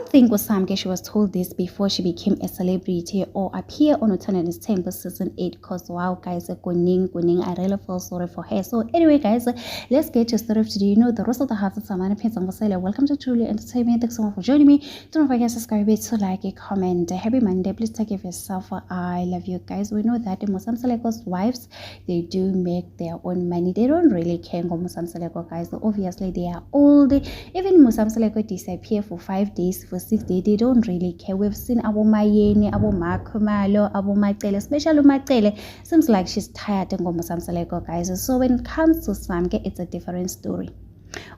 don't think Usamke she was told this before she became a celebrity or appear on Uthandeni Sithembu season 8, because wow guys, Kuning, I really feel sorry for her. So anyway guys, let's get to the story of today. You know the rest of the house of Samana Pizza. Welcome to Truly Entertainment. Thanks so much for joining me. Don't forget to subscribe, to like, comment. Happy Monday. Please take care of yourself. I love you guys. We know that the Musamseleko's wives, they do make their own money. They don't really care about Musamseleko guys. Obviously they are old. Even Musamseleko disappear for 5 days, for 6 days, they don't really care. We've seen Abo Mayeni, Abo Makumalo, Abo Macele, especially Macele. Seems like she's tired of Musamseleko guys. So when it comes to Samke, it's a different story.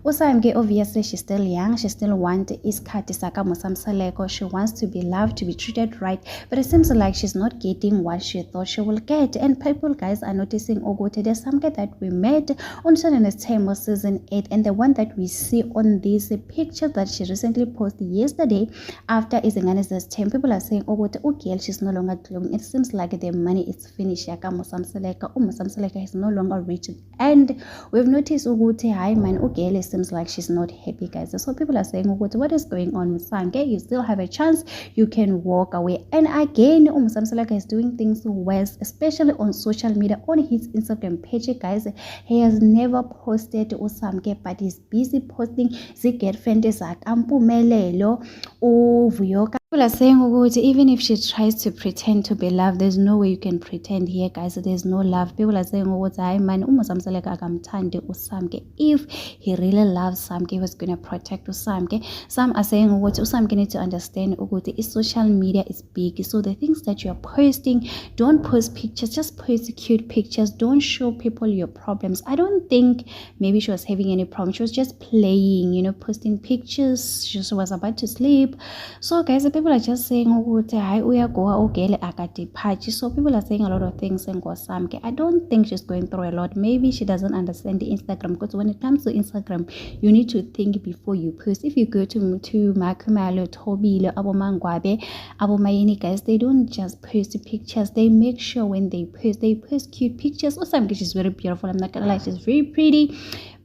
Usamke, obviously she's still young, she still wants isikhathi saka Musamseleko. She wants to be loved, to be treated right, but it seems like she's not getting what she thought she will get. And people guys are noticing Ogote, there's Samke that we met on Uthandeni Sithembu season 8, and the one that we see on this picture that she recently posted yesterday after Izingani's 10, people are saying Ogote, okay, she's no longer glowing. It seems like the money is finished. Yaka Musamseleko, Musamseleko is no longer rich, and we've noticed Ogote, hi man, okay, it seems like she's not happy guys. So people are saying, what is going on with Samke? You still have a chance, you can walk away. And again, Musamseleko is doing things worse, especially on social media, on his Instagram page guys. He has never posted Usamke, but he's busy posting the girlfriend Ampumelelo Vuyoka. People are saying even if she tries to pretend to be loved, there's no way you can pretend here guys. There's no love. People are saying hi man, Musamseleko akamthandi Usamke. If he really loves Samke, he was gonna protect Usamke. Some are saying Usamke need to understand social media is big, so the things that you're posting, don't post pictures, just post cute pictures. Don't show people your problems. I don't think maybe she was having any problem. She was just playing, you know, posting pictures. She was about to sleep. So guys, people are just saying hi uyagoa ogele akadiphathi. So people are saying a lot of things saying Samke. I don't think she's going through a lot. Maybe she doesn't understand the Instagram, because when it comes to Instagram, you need to think before you post. If you go to Makumalo, Tobile, Abo Mangwabe, Abo Mayeni guys, they don't just post pictures. They make sure when they post cute pictures. Samke, she's very beautiful. I'm not gonna lie, she's very pretty.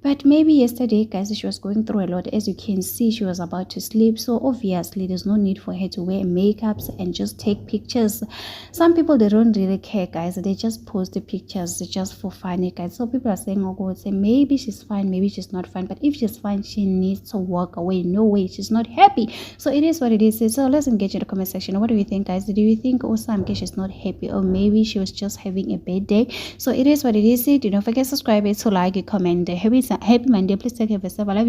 But maybe yesterday, guys, she was going through a lot. As you can see, she was about to sleep. So obviously, there's no need for her to wear makeups and just take pictures. Some people, they don't really care, guys. They just post the pictures just for funny, guys. So people are saying, maybe she's fine, maybe she's not fine. But if she's fine, she needs to walk away. No way, she's not happy. So it is what it is. So let's engage in the comment section. What do you think, guys? Do you think Samke she's not happy, or maybe she was just having a bad day? So it is what it is. Do not forget to subscribe, to like, comment. Happy Monday. Please take care of yourself. I love you.